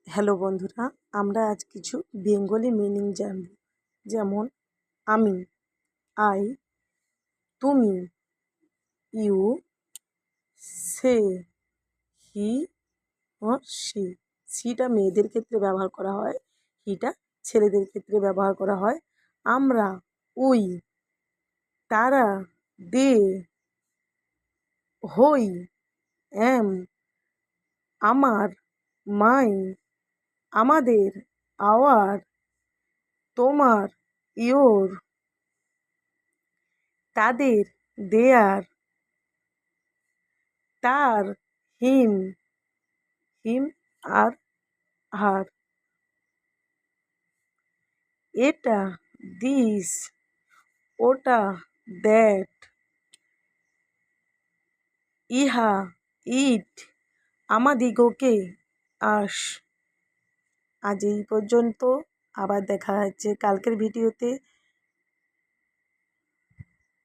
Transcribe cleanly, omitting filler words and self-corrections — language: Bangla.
হ্যালো বন্ধুরা, আমরা আজ কিছু বেঙ্গলি মিনিং জানব। যেমন আমি, আই, তুমি, you, say, he O C. সিটা মেয়েদের ক্ষেত্রে ব্যবহার করা হয়, হিটা ছেলেদের ক্ষেত্রে ব্যবহার করা হয়। আমরা, উই, তারা, দে, হই, এম, আমার, মাই, আমাদের, আওয়ার, তোমার, ইয়োর, তাদের, দেয়ার, তার, হিম, আর হার। এটা, দিস, ওটা, দ্যাট, ইহা, ইট, আমাদিগকে, আস। আজ এই পর্যন্ত। আবার দেখা হচ্ছে কালকের ভিডিওতে।